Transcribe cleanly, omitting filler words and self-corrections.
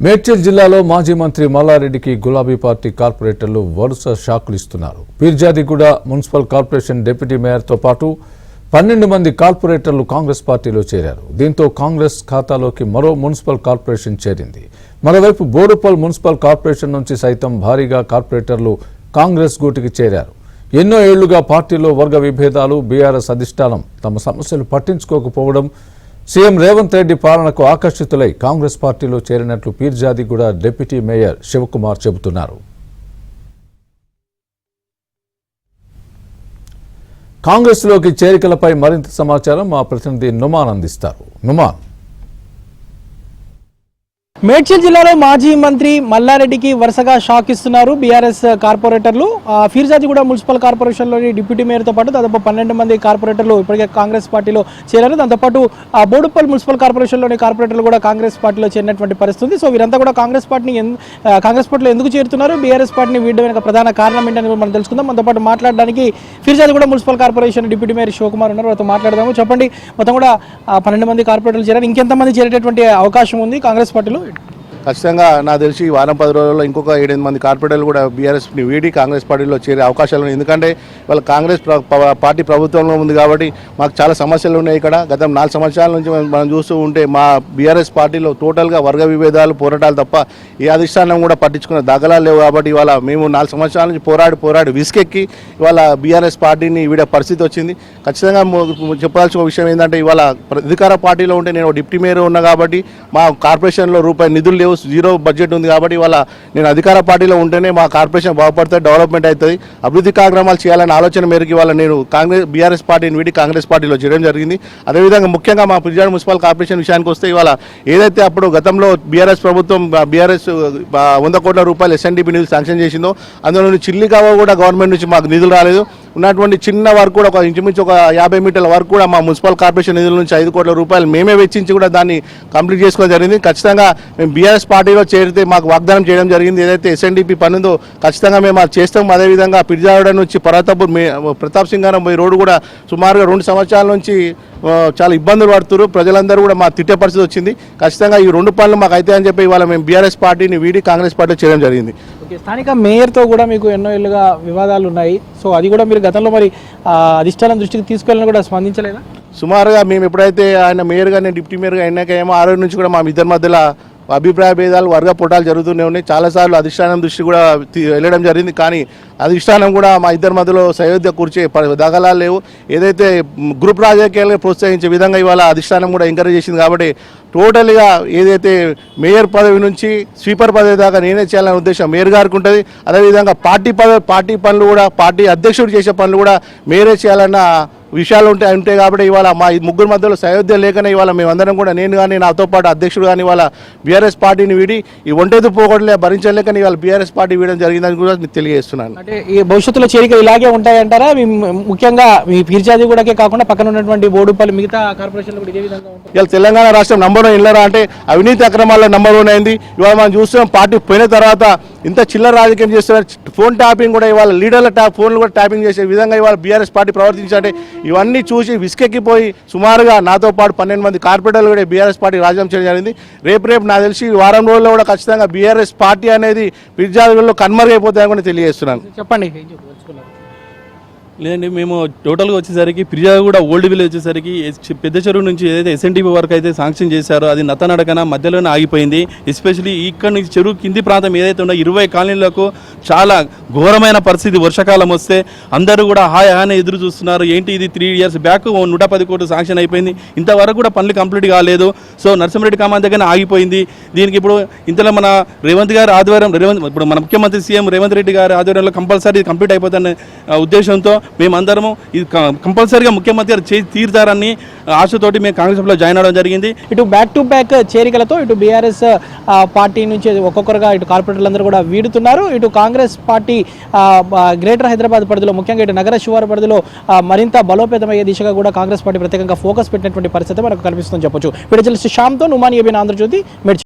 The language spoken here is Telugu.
మేడ్చల్ జిల్లాలో మాజీ మంత్రి మల్లారెడ్డికి గులాబీ పార్టీ కార్పొరేటర్లు వరుస షాకులు ఇస్తున్నారు. పీర్జాదిగూడ మున్సిపల్ కార్పొరేషన్ డిప్యూటీ మేయర్తో పాటు 12 మంది కార్పొరేటర్లు కాంగ్రెస్ పార్టీలో చేరారు. దీంతో కాంగ్రెస్ ఖాతాలోకి మరో మున్సిపల్ కార్పొరేషన్ చేరింది. మరోవైపు బోడుపల్ మున్సిపల్ కార్పొరేషన్ నుంచి సైతం భారీగా కార్పొరేటర్లు కాంగ్రెస్ గూటికి చేరారు. ఎన్నో ఏళ్లుగా పార్టీలో వర్గ విభేదాలు, బీఆర్ఎస్ అధిష్టానం తమ సమస్యలు పట్టించుకోకపోవడం, సీఎం రేవంత్ రెడ్డి పాలనకు ఆకర్షితులై కాంగ్రెస్ పార్టీలో చేరినట్లు పీర్జాదిగూడ డిప్యూటీ మేయర్ శివకుమార్ చెబుతున్నారు. కాంగ్రెస్లోకి చేరికలపై మరింత సమాచారం మా ప్రతినిధి నుమాన్ అందిస్తారు. నుమాన్, మేడ్చల్ జిల్లాలో మాజీ మంత్రి మల్లారెడ్డికి వరుసగా షాక్ ఇస్తున్నారు బీఆర్ఎస్ కార్పొరేటర్లు. పీర్జాదిగూడ మున్సిపల్ కార్పొరేషన్లోని డిప్యూటీ మేయర్తో పాటు దాదాపు 12 మంది కార్పొరేటర్లు ఇప్పటికే కాంగ్రెస్ పార్టీలో చేరారు. దాంతోపాటు బోడుపల్ మున్సిపల్ కార్పొరేషన్లోని కార్పొరేటర్లు కూడా కాంగ్రెస్ పార్టీలో చేరినటువంటి పరిస్థితి. సో వీరంతా కూడా కాంగ్రెస్ పార్టీలో ఎందుకు చేరుతున్నారు, బీఆర్ఎస్ పార్టీని వీడడం వెనుక ప్రధాన కారణం ఏంటని మనం తెలుసుకుందాం. మనతో పాటు మాట్లాడడానికి Peerzadiguda municipal corporation deputy mayor Shivakumar ఉన్నారు. వారితో మాట్లాడదాము. చెప్పండి, మొత్తం కూడా 12 మంది కార్పొరేటర్లు చేరారు. ఇంకెంతమంది చేరేటటువంటి అవకాశం ఉంది కాంగ్రెస్ పార్టీలో? ఖచ్చితంగా నాకు తెలిసి వారం 10 రోజుల్లో ఇంకొక 7-8 మంది కార్పొరేటర్లు కూడా బీఆర్ఎస్ని వీడి కాంగ్రెస్ పార్టీలో చేరే అవకాశాలు ఉన్నాయి. ఎందుకంటే వాళ్ళ కాంగ్రెస్ పార్టీ ప్రభుత్వంలో ఉంది కాబట్టి మాకు చాలా సమస్యలు ఉన్నాయి. ఇక్కడ గత 4 సంవత్సరాల నుంచి మనం చూస్తూ ఉంటే మా బీఆర్ఎస్ పార్టీలో టోటల్గా వర్గ విభేదాలు, పోరాటాలు తప్ప ఏ అధిష్టానం కూడా పట్టించుకున్న దాఖలాలు లేవు. కాబట్టి ఇవాళ మేము 4 సంవత్సరాల నుంచి పోరాడి విసుకెక్కి ఇవాళ బీఆర్ఎస్ పార్టీని వీడే పరిస్థితి వచ్చింది. ఖచ్చితంగా చెప్పాల్సిన విషయం ఏంటంటే ఇవాళ అధికార పార్టీలో ఉంటే నేను డిప్యూటీ మేయర్ ఉన్నా కాబట్టి మా కార్పొరేషన్లో రూపాయి నిధులు లేవు, జీరో బడ్జెట్ ఉంది. కాబట్టి ఇవాళ నేను అధికార పార్టీలో ఉంటేనే మా కార్పొరేషన్ బాగుపడుతుంది, డెవలప్మెంట్ అవుతుంది, అభివృద్ధి కార్యక్రమాలు చేయాలనే ఆలోచన మేరకు ఇవాళ నేను బీఆర్ఎస్ పార్టీని వీడి కాంగ్రెస్ పార్టీలో చేయడం జరిగింది. అదేవిధంగా ముఖ్యంగా మా పీర్జాదిగూడ మున్సిపల్ కార్పొరేషన్ విషయానికి వస్తే ఇవాళ ఏదైతే అప్పుడు గతంలో బీఆర్ఎస్ ప్రభుత్వం 100 కోట్ల రూపాయలు ఎస్ఎన్డీపీ నిధులు శాంక్షన్ చేసిందో అందులో చిల్లికావ కూడా గవర్నమెంట్ నుంచి మాకు నిధులు రాలేదు. ఉన్నటువంటి చిన్న వర్క్ కూడా ఇంచుమించు ఒక 50 మీటర్ల వర్క్ కూడా మా మున్సిపల్ కార్పొరేషన్ నిధుల నుంచి 5 కోట్ల రూపాయలు మేమే వెచ్చించి కూడా దాన్ని కంప్లీట్ చేసుకోవడం జరిగింది. ఖచ్చితంగా మేము బీఆర్ఎస్ పార్టీలో చేరితే మాకు వాగ్దానం చేయడం జరిగింది. ఏదైతే ఎస్ఎన్డీపీ పని ఉందో ఖచ్చితంగా మేము అది చేస్తాం. అదేవిధంగా పీర్జాదిగూడ నుంచి ప్రతాప్ సింగారం పోయి రోడ్డు కూడా సుమారుగా 2 సంవత్సరాల నుంచి చాలా ఇబ్బందులు పడుతున్నారు. ప్రజలందరూ కూడా మా తిట్టే పరిస్థితి వచ్చింది. ఖచ్చితంగా ఈ 2 పనులు మాకు అయితే అని చెప్పి ఇవాళ మేము బీఆర్ఎస్ పార్టీని వీడి కాంగ్రెస్ పార్టీలో చేయడం జరిగింది. స్థానిక మేయర్తో కూడా మీకు ఎన్నో ఏళ్ళుగా వివాదాలు ఉన్నాయి. సో అది కూడా మీరు గతంలో మరి అధిష్టానం దృష్టికి తీసుకెళ్ళినా కూడా స్పందించలేదా? సుమారుగా మేము ఎప్పుడైతే ఆయన మేయర్గా నేను డిప్యూటీ మేయర్గా అయినాక ఏమో 6 నుంచి కూడా మా ఇద్దరి మధ్యలో అభిప్రాయ భేదాలు, వర్గ పోటాలు జరుగుతూనే ఉన్నాయి. చాలాసార్లు అధిష్టానం దృష్టి కూడా వెళ్ళడం జరిగింది. కానీ అధిష్టానం కూడా మా ఇద్దరి మధ్యలో సయోధ్య కూర్చే దాఖలాలు లేవు. ఏదైతే గ్రూప్ రాజకీయాలను ప్రోత్సహించే విధంగా ఇవాళ అధిష్టానం కూడా ఎంకరేజ్ చేసింది. కాబట్టి టోటల్గా ఏదైతే మేయర్ పదవి నుంచి స్వీపర్ పదవి దాకా నేనే చేయాలనే ఉద్దేశం మేయర్ గారికి ఉంటుంది. అదేవిధంగా పార్టీ పనులు కూడా, పార్టీ అధ్యక్షుడు చేసే పనులు కూడా మేయరే చేయాలన్న విషయాలు ఉంటాయి. కాబట్టి ఇవాళ మా 3 మధ్యలో సయోధ్య లేకనే ఇవాళ మేమందరం కూడా, నేను కానీ నాతో పాటు అధ్యక్షుడు కానీ ఇవాళ బీఆర్ఎస్ పార్టీని వీడి ఈ ఒంటెదు పోగొట్టలే భరించలేకని ఇవాళ బీఆర్ఎస్ పార్టీ వీడడం జరిగిందని కూడా మీకు తెలియజేస్తున్నాను. అంటే ఈ భవిష్యత్తులో చేరికలు ఇలాగే ఉంటాయంటారా? ముఖ్యంగా మీ పీర్జాదిగూడకే కాకుండా పక్కన ఉన్నటువంటి బోడుపల్లి మిగతా కార్పొరేషన్లు కూడా ఇదే విధంగా ఉంటాయి. ఇవాళ తెలంగాణ రాష్ట్రం నంబర్ 1 ఇల్లరా అంటే అవినీతి అక్రమాల్లో నంబర్ 1 అయింది. ఇవాళ మనం చూస్తున్నాం పార్టీ పోయిన తర్వాత ఇంత చిల్లర రాజకీయం చేస్తున్నారు. ఫోన్ ట్యాపింగ్ కూడా ఇవాళ లీడర్ల ఫోన్లు కూడా ట్యాపింగ్ చేసే విధంగా ఇవాళ బీఆర్ఎస్ పార్టీ ప్రవర్తించాలంటే ఇవన్నీ చూసి విసుకెక్కిపోయి సుమారుగా నాతో పాటు 12 మంది కార్పొరేటర్లు కూడా బీఆర్ఎస్ పార్టీ రాజీనామా చేయడం జరిగింది. రేపు నాకు తెలిసి వారం రోజుల్లో కూడా ఖచ్చితంగా బీఆర్ఎస్ పార్టీ అనేది పీర్జాదిగూడలో కనుమరుగైపోతాయని కూడా తెలియజేస్తున్నాను. చెప్పండి. లేదండి, మేము టోటల్గా వచ్చేసరికి పీర్జాదిగూడ ఓల్డ్ విలేజ్ వచ్చేసరికి పెద్ద చెరువు నుంచి ఏదైతే ఎస్ఎన్టీపీ వరకు అయితే శాంక్షన్ చేశారో అది నత్తనడకన మధ్యలోనే ఆగిపోయింది. ఎస్పెషలీ ఇక్కడ నుంచి చెరువు కింది ప్రాంతం ఏదైతే ఉందో 20 కాలనీలకు చాలా ఘోరమైన పరిస్థితి. వర్షాకాలం వస్తే అందరూ కూడా హాయానే ఎదురు చూస్తున్నారు. ఏంటి ఇది 3 ఇయర్స్ బ్యాక్ 110 కోట్లు శాంక్షన్ అయిపోయింది, ఇంతవరకు కూడా పనులు కంప్లీట్ కాలేదు. సో నరసింహారెడ్డి కామాన్ దగ్గర ఆగిపోయింది. దీనికి ఇప్పుడు ఇంతలో మన రేవంత్ గారి ఆధ్వర్యం, ఇప్పుడు మన ముఖ్యమంత్రి సీఎం రేవంత్ రెడ్డి గారి ఆధ్వర్యంలో కంపల్సరీ కంప్లీట్ అయిపోతున్న ఉద్దేశంతో మేమందరము ఇది కంపల్సరీగా ముఖ్యమంత్రి గారు చేసి తీరుతారని ఆశతోటి మేము కాంగ్రెస్లో జాయిన్ అవ్వడం జరిగింది. ఇటు బ్యాక్ టు బ్యాక్ చేరికలతో ఇటు బీఆర్ఎస్ పార్టీ నుంచి ఒక్కొక్కరుగా ఇటు కార్పొరేటర్లందరూ కూడా వీడుతున్నారు. ఇటు కాంగ్రెస్ పార్టీ గ్రేటర్ హైదరాబాద్ పరిధిలో, ముఖ్యంగా ఇటు నగర శివారు పరిధిలో మరింత బలోపేతమయ్యే దిశగా కూడా కాంగ్రెస్ పార్టీ ప్రత్యేకంగా ఫోకస్ పెట్టినటువంటి పరిస్థితి మనకు కనిపిస్తుందని చెప్పొచ్చు. వీడియో జర్నలిస్ట్ శ్యామ్తో నుమాన్ ఏబిన్, ఆంధ్రజ్యోతి, మేడ్చల్.